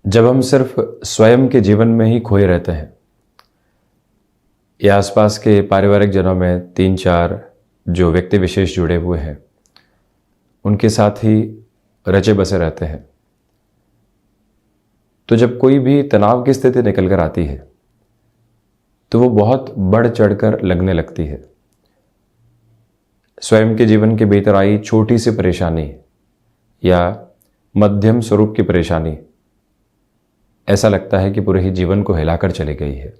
जब हम सिर्फ स्वयं के जीवन में ही खोए रहते हैं या आसपास के पारिवारिक जनों में 3-4 जो व्यक्ति विशेष जुड़े हुए हैं उनके साथ ही रचे बसे रहते हैं, तो जब कोई भी तनाव की स्थिति निकल कर आती है तो वो बहुत बढ़ चढ़कर लगने लगती है। स्वयं के जीवन के भीतर आई छोटी सी परेशानी या मध्यम स्वरूप की परेशानी ऐसा लगता है कि पूरे ही जीवन को हिलाकर चली गई है।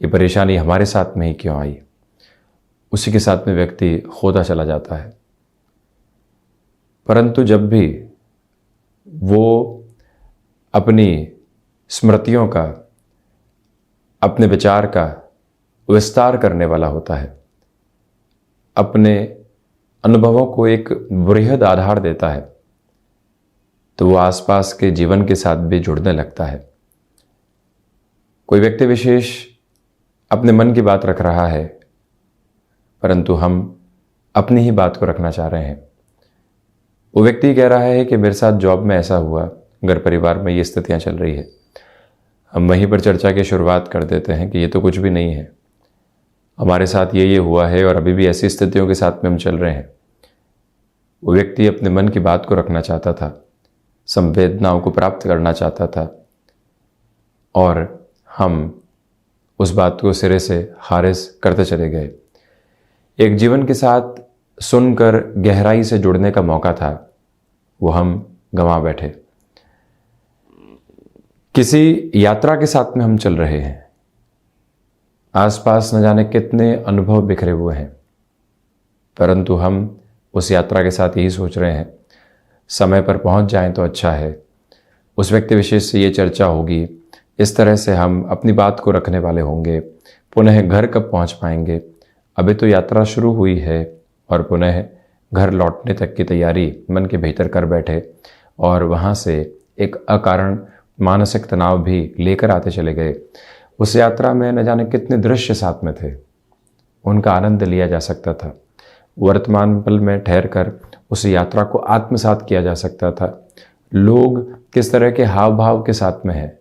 ये परेशानी हमारे साथ में ही क्यों आई? उसी के साथ में व्यक्ति खोता चला जाता है। परंतु जब भी वो अपनी स्मृतियों का, अपने विचार का विस्तार करने वाला होता है, अपने अनुभवों को एक बृहद आधार देता है, तो वो आसपास के जीवन के साथ भी जुड़ने लगता है। कोई व्यक्ति विशेष अपने मन की बात रख रहा है, परंतु हम अपनी ही बात को रखना चाह रहे हैं। वो व्यक्ति कह रहा है कि मेरे साथ जॉब में ऐसा हुआ, घर परिवार में ये स्थितियां चल रही है। हम वहीं पर चर्चा की शुरुआत कर देते हैं कि ये तो कुछ भी नहीं है, हमारे साथ ये हुआ है और अभी भी ऐसी स्थितियों के साथ में हम चल रहे हैं। वो व्यक्ति अपने मन की बात को रखना चाहता था, संवेदनाओं को प्राप्त करना चाहता था, और हम उस बात को सिरे से खारिज करते चले गए। एक जीवन के साथ सुनकर गहराई से जुड़ने का मौका था, वो हम गंवा बैठे। किसी यात्रा के साथ में हम चल रहे हैं, आसपास न जाने कितने अनुभव बिखरे हुए हैं, परंतु हम उस यात्रा के साथ यही सोच रहे हैं समय पर पहुंच जाएं तो अच्छा है, उस व्यक्ति विशेष से ये चर्चा होगी, इस तरह से हम अपनी बात को रखने वाले होंगे, पुनः घर कब पहुंच पाएंगे, अभी तो यात्रा शुरू हुई है, और पुनः घर लौटने तक की तैयारी मन के भीतर कर बैठे और वहाँ से एक अकारण मानसिक तनाव भी लेकर आते चले गए। उस यात्रा में न जाने कितने दृश्य साथ में थे, उनका आनंद लिया जा सकता था, वर्तमान पल में ठहरकर उस यात्रा को आत्मसात किया जा सकता था। लोग किस तरह के हाव भाव के साथ में हैं,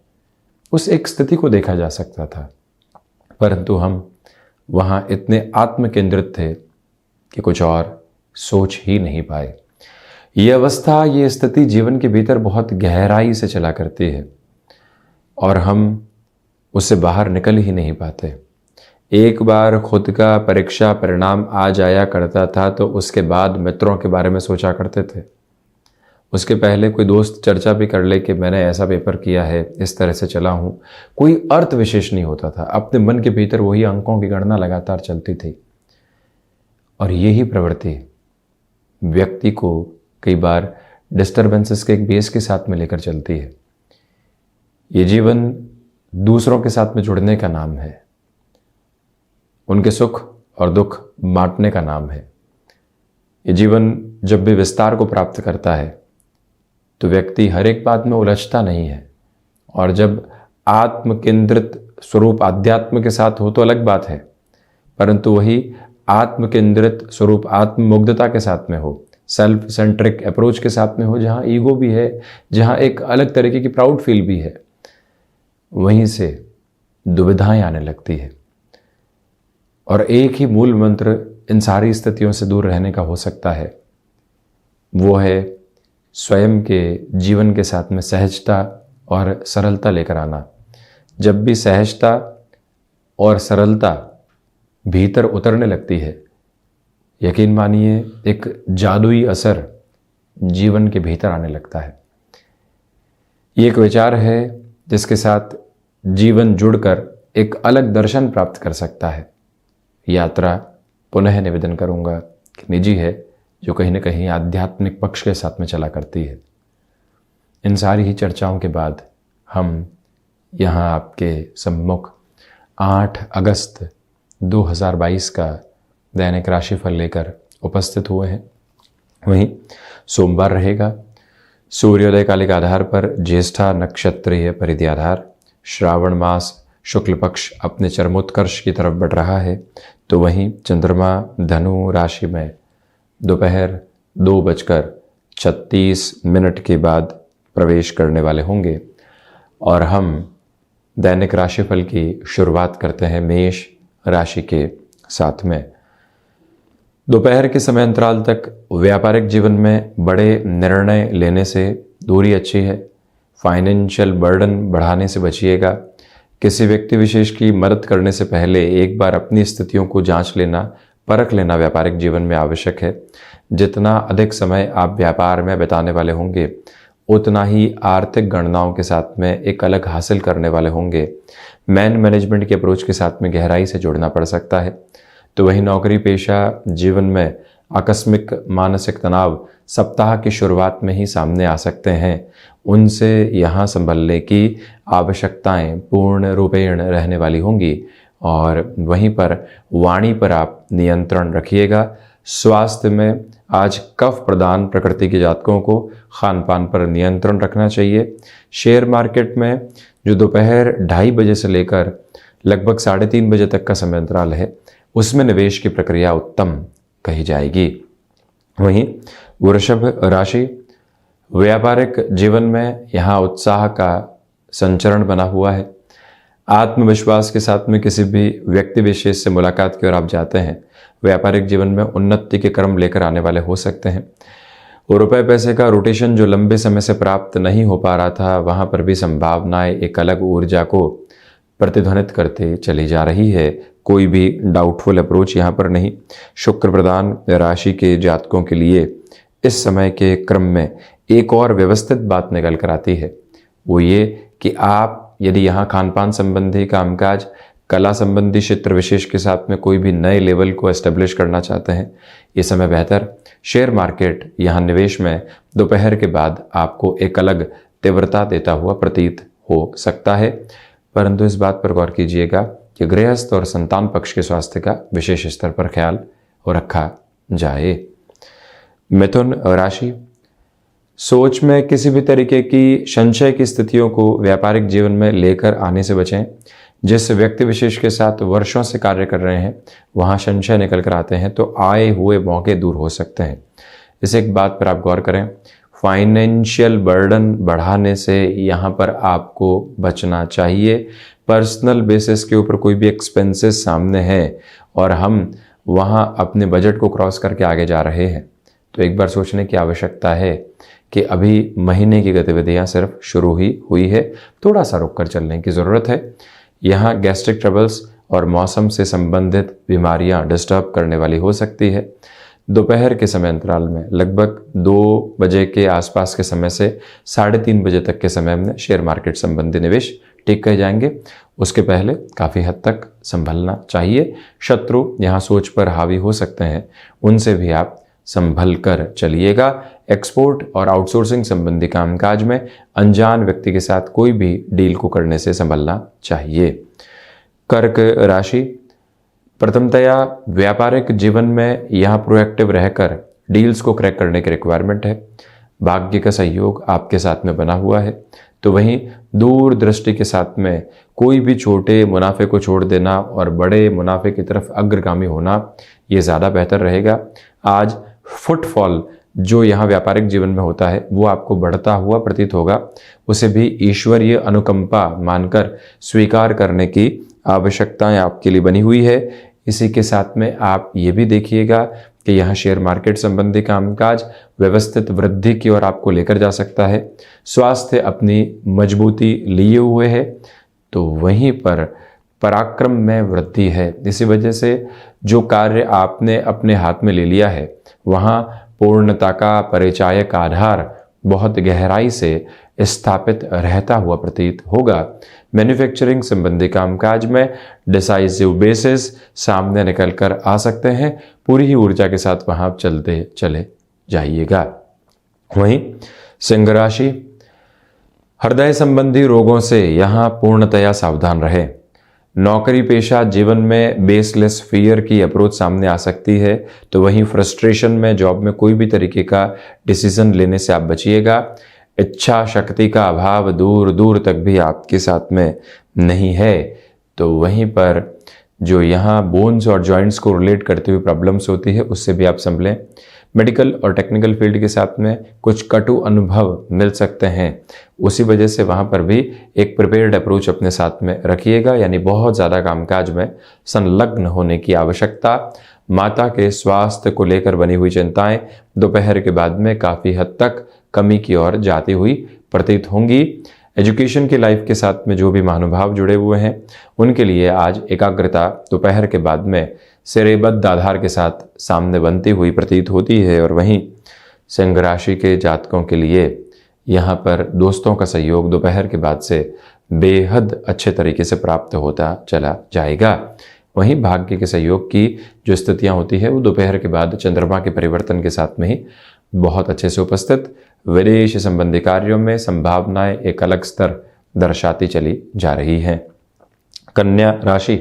उस एक स्थिति को देखा जा सकता था, परंतु हम वहाँ इतने आत्म केंद्रित थे कि कुछ और सोच ही नहीं पाए। ये अवस्था, ये स्थिति जीवन के भीतर बहुत गहराई से चला करती है और हम उससे बाहर निकल ही नहीं पाते। एक बार खुद का परीक्षा परिणाम आ जाया करता था तो उसके बाद मित्रों के बारे में सोचा करते थे। उसके पहले कोई दोस्त चर्चा भी कर ले कि मैंने ऐसा पेपर किया है, इस तरह से चला हूँ, कोई अर्थ विशेष नहीं होता था। अपने मन के भीतर वही अंकों की गणना लगातार चलती थी, और यही प्रवृत्ति व्यक्ति को कई बार डिस्टर्बेंसेस के एक बेस के साथ में लेकर चलती है। ये जीवन दूसरों के साथ में जुड़ने का नाम है, उनके सुख और दुख बांटने का नाम है। ये जीवन जब भी विस्तार को प्राप्त करता है तो व्यक्ति हर एक बात में उलझता नहीं है, और जब आत्म केंद्रित स्वरूप आध्यात्म के साथ हो तो अलग बात है, परंतु वही आत्म केंद्रित स्वरूप आत्ममुग्धता के साथ में हो, सेल्फ सेंट्रिक अप्रोच के साथ में हो, जहाँ ईगो भी है, जहाँ एक अलग तरीके की प्राउड फील भी है, वहीं से दुविधाएं आने लगती है। और एक ही मूल मंत्र इन सारी स्थितियों से दूर रहने का हो सकता है, वो है स्वयं के जीवन के साथ में सहजता और सरलता लेकर आना। जब भी सहजता और सरलता भीतर उतरने लगती है, यकीन मानिए एक जादुई असर जीवन के भीतर आने लगता है। ये एक विचार है जिसके साथ जीवन जुड़कर एक अलग दर्शन प्राप्त कर सकता है। यात्रा, पुनः निवेदन करूंगा कि निजी है, जो कहीं न कहीं आध्यात्मिक पक्ष के साथ में चला करती है। इन सारी ही चर्चाओं के बाद हम यहाँ आपके सम्मुख 8 अगस्त 2022 का दैनिक राशिफल लेकर उपस्थित हुए हैं। वहीं सोमवार रहेगा, सूर्योदय कालिक आधार पर ज्येष्ठा नक्षत्रीय परिधि आधार, श्रावण मास शुक्ल पक्ष अपने चरमोत्कर्ष की तरफ बढ़ रहा है, तो वहीं चंद्रमा धनु राशि में दोपहर 2:36 के बाद प्रवेश करने वाले होंगे। और हम दैनिक राशिफल की शुरुआत करते हैं मेष राशि के साथ में। दोपहर के समय अंतराल तक व्यापारिक जीवन में बड़े निर्णय लेने से दूरी अच्छी है। फाइनेंशियल बर्डन बढ़ाने से बचिएगा। किसी व्यक्ति विशेष की मदद करने से पहले एक बार अपनी स्थितियों को जांच लेना, परख लेना व्यापारिक जीवन में आवश्यक है। जितना अधिक समय आप व्यापार में बिताने वाले होंगे, उतना ही आर्थिक गणनाओं के साथ में एक अलग हासिल करने वाले होंगे। मैनेजमेंट के अप्रोच के साथ में गहराई से जुड़ना पड़ सकता है। तो वहीं नौकरी पेशा जीवन में आकस्मिक मानसिक तनाव सप्ताह की शुरुआत में ही सामने आ सकते हैं। उनसे यहाँ संभलने की आवश्यकताएं पूर्ण रूपेण रहने वाली होंगी। और वहीं पर वाणी पर आप नियंत्रण रखिएगा। स्वास्थ्य में आज कफ प्रदान प्रकृति के जातकों को खान पान पर नियंत्रण रखना चाहिए। शेयर मार्केट में जो दोपहर 2:30 बजे से लेकर लगभग 3:30 बजे तक का समय अंतराल है, उसमें निवेश की प्रक्रिया उत्तम कही जाएगी। वहीं वृषभ राशि, व्यापारिक जीवन में यहाँ उत्साह का संचरण बना हुआ है। आत्मविश्वास के साथ में किसी भी व्यक्ति विशेष से मुलाकात की ओर आप जाते हैं। व्यापारिक जीवन में उन्नति के क्रम लेकर आने वाले हो सकते हैं। और रुपए पैसे का रोटेशन जो लंबे समय से प्राप्त नहीं हो पा रहा था, वहाँ पर भी संभावनाएं एक अलग ऊर्जा को प्रतिध्वनित करते चली जा रही है। कोई भी डाउटफुल अप्रोच यहाँ पर नहीं। शुक्र प्रधान राशि के जातकों के लिए इस समय के क्रम में एक और व्यवस्थित बात निकल कर आती है। वो ये कि आप यदि यहाँ खान पान संबंधी कामकाज, कला संबंधी क्षेत्र विशेष के साथ में कोई भी नए लेवल को एस्टेब्लिश करना चाहते हैं, ये समय बेहतर। शेयर मार्केट यहाँ निवेश में दोपहर के बाद आपको एक अलग तीव्रता देता हुआ प्रतीत हो सकता है। परंतु इस बात पर गौर कीजिएगा कि गृहस्थ और संतान पक्ष के स्वास्थ्य का विशेष स्तर पर ख्याल रखा जाए। मिथुन राशि, सोच में किसी भी तरीके की संशय की स्थितियों को व्यापारिक जीवन में लेकर आने से बचें। जिस व्यक्ति विशेष के साथ वर्षों से कार्य कर रहे हैं, वहाँ संशय निकल कर आते हैं तो आए हुए मौके दूर हो सकते हैं। इस एक बात पर आप गौर करें। फाइनेंशियल बर्डन बढ़ाने से यहाँ पर आपको बचना चाहिए। पर्सनल बेसिस के ऊपर कोई भी एक्सपेंसेस सामने हैं और हम वहाँ अपने बजट को क्रॉस करके आगे जा रहे हैं, तो एक बार सोचने की आवश्यकता है कि अभी महीने की गतिविधियाँ सिर्फ शुरू ही हुई है, थोड़ा सा रुक कर चलने की ज़रूरत है। यहाँ गैस्ट्रिक ट्रबल्स और मौसम से संबंधित बीमारियाँ डिस्टर्ब करने वाली हो सकती है। दोपहर के समय अंतराल में लगभग 2 बजे के आसपास के समय से 3:30 बजे तक के समय में शेयर मार्केट संबंधी निवेश ठीक कहे जाएंगे। उसके पहले काफ़ी हद तक संभलना चाहिए। शत्रु यहाँ सोच पर हावी हो सकते हैं, उनसे भी आप संभल कर चलिएगा। एक्सपोर्ट और आउटसोर्सिंग संबंधी कामकाज में अनजान व्यक्ति के साथ कोई भी डील को करने से संभलना चाहिए। कर्क राशि, प्रथमतया व्यापारिक जीवन में यहाँ प्रोएक्टिव रहकर डील्स को क्रैक करने की रिक्वायरमेंट है। भाग्य का सहयोग आपके साथ में बना हुआ है। तो वहीं दूरदृष्टि के साथ में कोई भी छोटे मुनाफे को छोड़ देना और बड़े मुनाफे की तरफ अग्रगामी होना, ये ज़्यादा बेहतर रहेगा। आज फुटफॉल जो यहाँ व्यापारिक जीवन में होता है, वो आपको बढ़ता हुआ प्रतीत होगा। उसे भी ईश्वरीय अनुकंपा मानकर स्वीकार करने की आवश्यकताएं आपके लिए बनी हुई है। इसी के साथ में आप ये भी देखिएगा कि यहाँ शेयर मार्केट संबंधी कामकाज व्यवस्थित वृद्धि की ओर आपको लेकर जा सकता है। स्वास्थ्य अपनी मजबूती लिए हुए है, तो वहीं पर पराक्रम में वृद्धि है। इसी वजह से जो कार्य आपने अपने हाथ में ले लिया है, वहाँ पूर्णता का परिचायक आधार बहुत गहराई से स्थापित रहता हुआ प्रतीत होगा। मैन्युफैक्चरिंग संबंधी कामकाज में डिसाइसिव बेसिस सामने निकल कर आ सकते हैं। पूरी ही ऊर्जा के साथ वहां आप चलते चले जाइएगा। वहीं सिंह राशि, हृदय संबंधी रोगों से यहाँ पूर्णतया सावधान रहे। नौकरी पेशा जीवन में बेसलेस फियर की अप्रोच सामने आ सकती है, तो वहीं फ्रस्ट्रेशन में जॉब में कोई भी तरीके का डिसीजन लेने से आप बचिएगा। इच्छा शक्ति का अभाव दूर दूर तक भी आपके साथ में नहीं है, तो वहीं पर जो यहाँ बोन्स और जॉइंट्स को रिलेट करते हुए प्रॉब्लम्स होती है, उससे भी आप संभलें। मेडिकल और टेक्निकल फील्ड के साथ में कुछ कटु अनुभव मिल सकते हैं। उसी वजह से वहाँ पर भी एक प्रिपेयर्ड अप्रोच अपने साथ में रखिएगा, यानी बहुत ज़्यादा कामकाज में संलग्न होने की आवश्यकता। माता के स्वास्थ्य को लेकर बनी हुई चिंताएं दोपहर के बाद में काफ़ी हद तक कमी की ओर जाती हुई प्रतीत होंगी। एजुकेशन की लाइफ के साथ में जो भी महानुभाव जुड़े हुए हैं उनके लिए आज एकाग्रता दोपहर के बाद में सिरेबद्ध आधार के साथ सामने बनती हुई प्रतीत होती है। और वहीं सिंह राशि के जातकों के लिए यहाँ पर दोस्तों का सहयोग दोपहर के बाद से बेहद अच्छे तरीके से प्राप्त होता चला जाएगा। वहीं भाग्य के सहयोग की जो स्थितियाँ होती है वो दोपहर के बाद चंद्रमा के परिवर्तन के साथ में ही बहुत अच्छे से उपस्थित विदेश संबंधी कार्यों में संभावनाएं एक अलग स्तर दर्शाती चली जा रही हैं। कन्या राशि,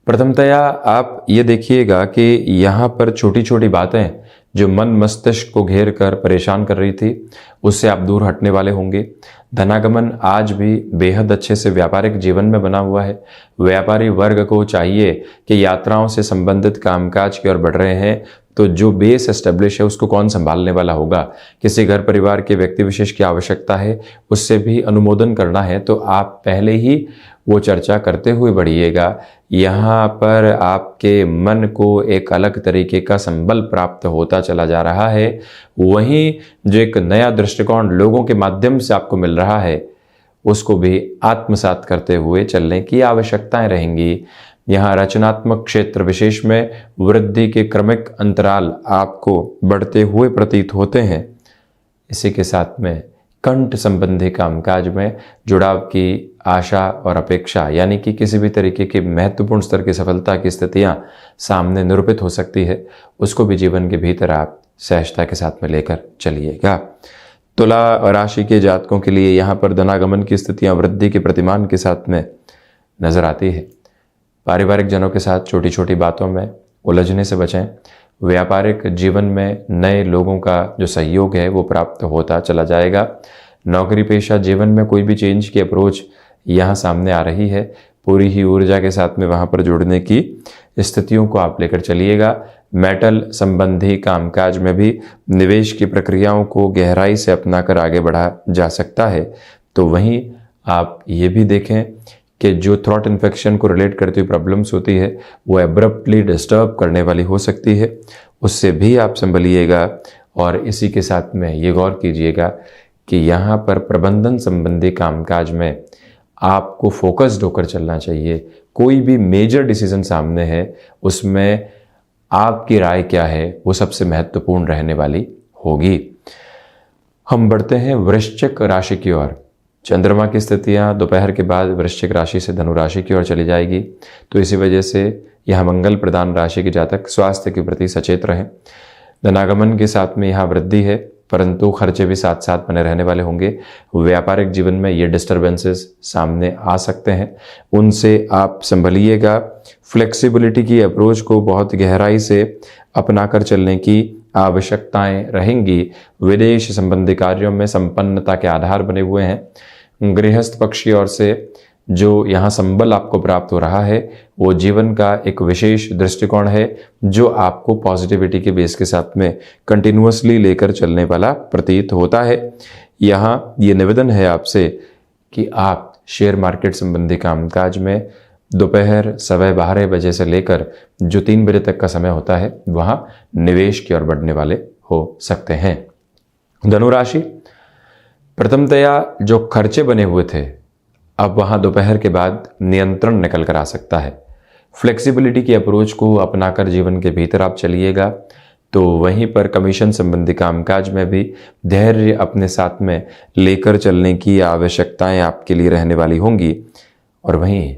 प्रथमतया आप ये देखिएगा कि यहाँ पर छोटी छोटी बातें जो मन मस्तिष्क को घेर कर परेशान कर रही थी उससे आप दूर हटने वाले होंगे। धनागमन आज भी बेहद अच्छे से व्यापारिक जीवन में बना हुआ है। व्यापारी वर्ग को चाहिए कि यात्राओं से संबंधित कामकाज की ओर बढ़ रहे हैं तो जो बेस एस्टेब्लिश है उसको कौन संभालने वाला होगा। किसी घर परिवार के व्यक्ति विशेष की आवश्यकता है, उससे भी अनुमोदन करना है तो आप पहले ही वो चर्चा करते हुए बढ़िएगा। यहाँ पर आपके मन को एक अलग तरीके का संबल प्राप्त होता चला जा रहा है। वहीं जो एक नया दृष्टिकोण लोगों के माध्यम से आपको मिल रहा है उसको भी आत्मसात करते हुए चलने की आवश्यकताएं रहेंगी। यहाँ रचनात्मक क्षेत्र विशेष में वृद्धि के क्रमिक अंतराल आपको बढ़ते हुए प्रतीत होते हैं। इसी के साथ में कंठ संबंधी कामकाज में जुड़ाव की आशा और अपेक्षा, यानी कि किसी भी तरीके की महत्वपूर्ण स्तर की सफलता की स्थितियां सामने निरूपित हो सकती है, उसको भी जीवन के भीतर आप सहजता के साथ में लेकर चलिएगा। तुला राशि के जातकों के लिए यहाँ पर धनागमन की स्थितियां वृद्धि के प्रतिमान के साथ में नजर आती है। पारिवारिक जनों के साथ छोटी छोटी बातों में उलझने से बचें। व्यापारिक जीवन में नए लोगों का जो सहयोग है वो प्राप्त होता चला जाएगा। नौकरी पेशा जीवन में कोई भी चेंज की अप्रोच यहाँ सामने आ रही है, पूरी ही ऊर्जा के साथ में वहाँ पर जुड़ने की स्थितियों को आप लेकर चलिएगा। मेटल संबंधी कामकाज में भी निवेश की प्रक्रियाओं को गहराई से अपनाकर आगे बढ़ा जा सकता है। तो वहीं आप ये भी देखें कि जो थ्रोट इन्फेक्शन को रिलेट करती हुई प्रॉब्लम्स होती है वो एब्रप्टली डिस्टर्ब करने वाली हो सकती है, उससे भी आप संभलिएगा। और इसी के साथ में ये गौर कीजिएगा कि यहाँ पर प्रबंधन संबंधी कामकाज में आपको फोकस्ड होकर चलना चाहिए। कोई भी मेजर डिसीजन सामने है उसमें आपकी राय क्या है वो सबसे महत्वपूर्ण रहने वाली होगी। हम बढ़ते हैं वृश्चिक राशि की ओर। चंद्रमा की स्थितियां दोपहर के बाद वृश्चिक राशि से धनु राशि की ओर चली जाएगी, तो इसी वजह से यह मंगल प्रधान राशि के जातक स्वास्थ्य के प्रति सचेत रहें। धनागमन के साथ में यहाँ वृद्धि है परंतु खर्चे भी साथ साथ बने रहने वाले होंगे। व्यापारिक जीवन में ये डिस्टर्बेंसेस सामने आ सकते हैं, उनसे आप संभलिएगा। फ्लेक्सिबिलिटी की अप्रोच को बहुत गहराई से अपनाकर चलने की आवश्यकताएं रहेंगी। विदेश संबंधी कार्यों में संपन्नता के आधार बने हुए हैं। गृहस्थ पक्ष की ओर से जो यहाँ संबल आपको प्राप्त हो रहा है वो जीवन का एक विशेष दृष्टिकोण है जो आपको पॉजिटिविटी के बेस के साथ में कंटिन्यूअसली लेकर चलने वाला प्रतीत होता है। यहाँ ये निवेदन है आपसे कि आप शेयर मार्केट संबंधी कामकाज में दोपहर 12:15 बजे से लेकर जो 3 बजे तक का समय होता है वहाँ निवेश की ओर बढ़ने वाले हो सकते हैं। धनुराशि, प्रथमतया जो खर्चे बने हुए थे अब वहाँ दोपहर के बाद नियंत्रण निकल कर आ सकता है। फ्लेक्सिबिलिटी की अप्रोच को अपनाकर जीवन के भीतर आप चलिएगा तो वहीं पर कमीशन संबंधी कामकाज में भी धैर्य अपने साथ में लेकर चलने की आवश्यकताएं आपके लिए रहने वाली होंगी। और वहीं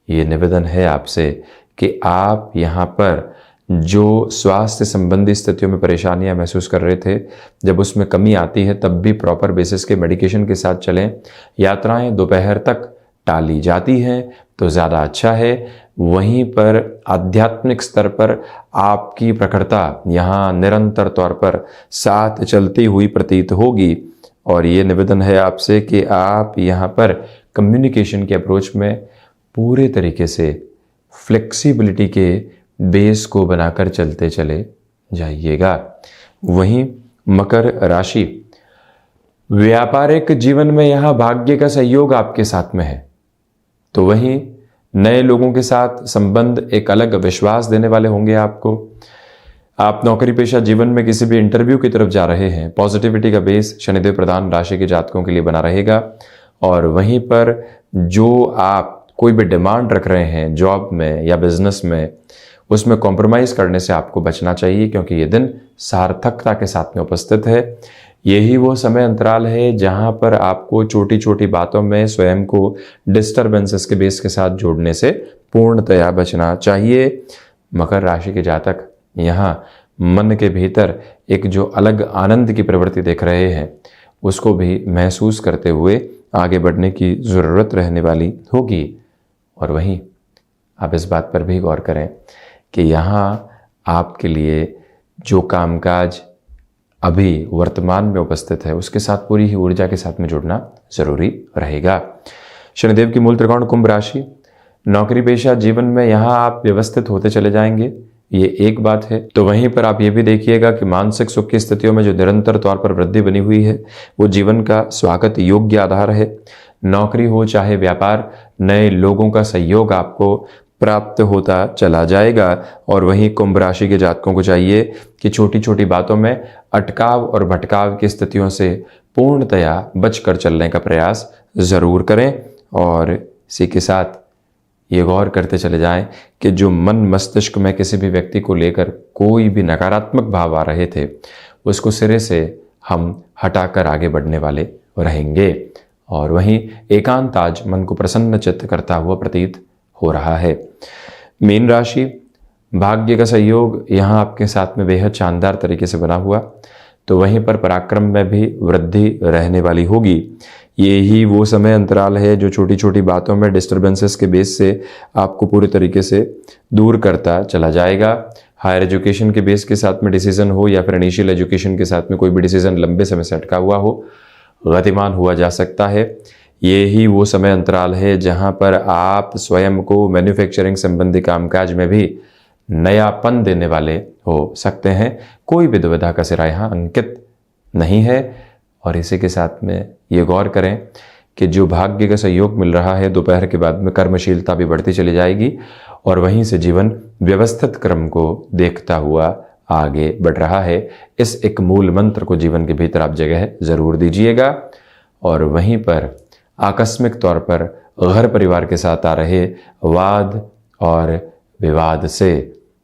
ये निवेदन है आपसे कि आप यहाँ पर जो स्वास्थ्य संबंधी स्थितियों में परेशानियां महसूस कर रहे थे, जब उसमें कमी आती है तब भी प्रॉपर बेसिस के मेडिकेशन के साथ चलें। यात्राएं दोपहर तक टाली जाती हैं तो ज़्यादा अच्छा है। वहीं पर आध्यात्मिक स्तर पर आपकी प्रखरता यहाँ निरंतर तौर पर साथ चलती हुई प्रतीत होगी। और ये निवेदन है आपसे कि आप यहाँ पर कम्युनिकेशन के अप्रोच में पूरे तरीके से फ्लेक्सिबिलिटी के बेस को बनाकर चलते चले जाइएगा। वहीं मकर राशि, व्यापारिक जीवन में यहां भाग्य का सहयोग आपके साथ में है। तो वहीं नए लोगों के साथ संबंध एक अलग विश्वास देने वाले होंगे आपको। आप नौकरी पेशा जीवन में किसी भी इंटरव्यू की तरफ जा रहे हैं, पॉजिटिविटी का बेस शनिदेव प्रधान राशि के जातकों के लिए बना रहेगा। और वहीं पर जो आप कोई भी डिमांड रख रहे हैं जॉब में या बिजनेस में, उसमें कॉम्प्रोमाइज करने से आपको बचना चाहिए, क्योंकि ये दिन सार्थकता के साथ में उपस्थित है। यही वो समय अंतराल है जहां पर आपको छोटी छोटी बातों में स्वयं को डिस्टरबेंसेस के बेस के साथ जोड़ने से पूर्णतया बचना चाहिए। मकर राशि के जातक यहाँ मन के भीतर एक जो अलग आनंद की प्रवृत्ति देख रहे हैं, उसको भी महसूस करते हुए आगे बढ़ने की ज़रूरत रहने वाली होगी। और वहीं आप इस बात पर भी गौर करें कि यहाँ आपके लिए जो कामकाज अभी वर्तमान में उपस्थित है, उसके साथ पूरी ही ऊर्जा के साथ में जुड़ना जरूरी रहेगा। शनिदेव की मूल त्रिकोण कुंभ राशि, नौकरी पेशा जीवन में यहाँ आप व्यवस्थित होते चले जाएंगे, ये एक बात है। तो वहीं पर आप ये भी देखिएगा कि मानसिक सुख की स्थितियों में जो निरंतर तौर पर वृद्धि बनी हुई है, वो जीवन का स्वागत योग्य आधार है। नौकरी हो चाहे व्यापार, नए लोगों का सहयोग आपको प्राप्त होता चला जाएगा। और वहीं कुंभ राशि के जातकों को चाहिए कि छोटी छोटी बातों में अटकाव और भटकाव की स्थितियों से पूर्णतया बचकर चलने का प्रयास ज़रूर करें। और इसी के साथ ये गौर करते चले जाएं कि जो मन मस्तिष्क में किसी भी व्यक्ति को लेकर कोई भी नकारात्मक भाव आ रहे थे, उसको सिरे से हम हटाकर आगे बढ़ने वाले रहेंगे। और वहीं एकांत आज मन को प्रसन्न चित्त करता हुआ प्रतीत हो रहा है। मीन राशि, भाग्य का सहयोग यहाँ आपके साथ में बेहद शानदार तरीके से बना हुआ, तो वहीं पर पराक्रम में भी वृद्धि रहने वाली होगी। ये ही वो समय अंतराल है जो छोटी छोटी बातों में डिस्टरबेंसेस के बेस से आपको पूरे तरीके से दूर करता चला जाएगा। हायर एजुकेशन के बेस के साथ में डिसीजन हो या फिर इनिशियल एजुकेशन के साथ में कोई भी डिसीजन लंबे समय से अटका हुआ हो, गतिमान हुआ जा सकता है। ये ही वो समय अंतराल है जहां पर आप स्वयं को मैन्युफैक्चरिंग संबंधी कामकाज में भी नयापन देने वाले हो सकते हैं। कोई भी दुविधा का सिरा यहाँ अंकित नहीं है। और इसी के साथ में ये गौर करें कि जो भाग्य का सहयोग मिल रहा है, दोपहर के बाद में कर्मशीलता भी बढ़ती चली जाएगी और वहीं से जीवन व्यवस्थित क्रम को देखता हुआ आगे बढ़ रहा है। इस एक मूल मंत्र को जीवन के भीतर आप जगह जरूर दीजिएगा। और वहीं पर आकस्मिक तौर पर घर परिवार के साथ आ रहे वाद और विवाद से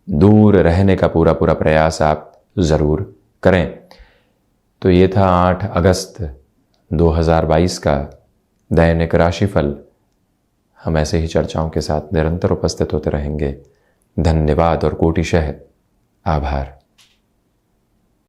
दूर रहने का पूरा प्रयास आप जरूर करें। तो ये था 8 अगस्त 2022 का दैनिक राशिफल। हम ऐसे ही चर्चाओं के साथ निरंतर उपस्थित होते रहेंगे। धन्यवाद और कोटिशः आभार।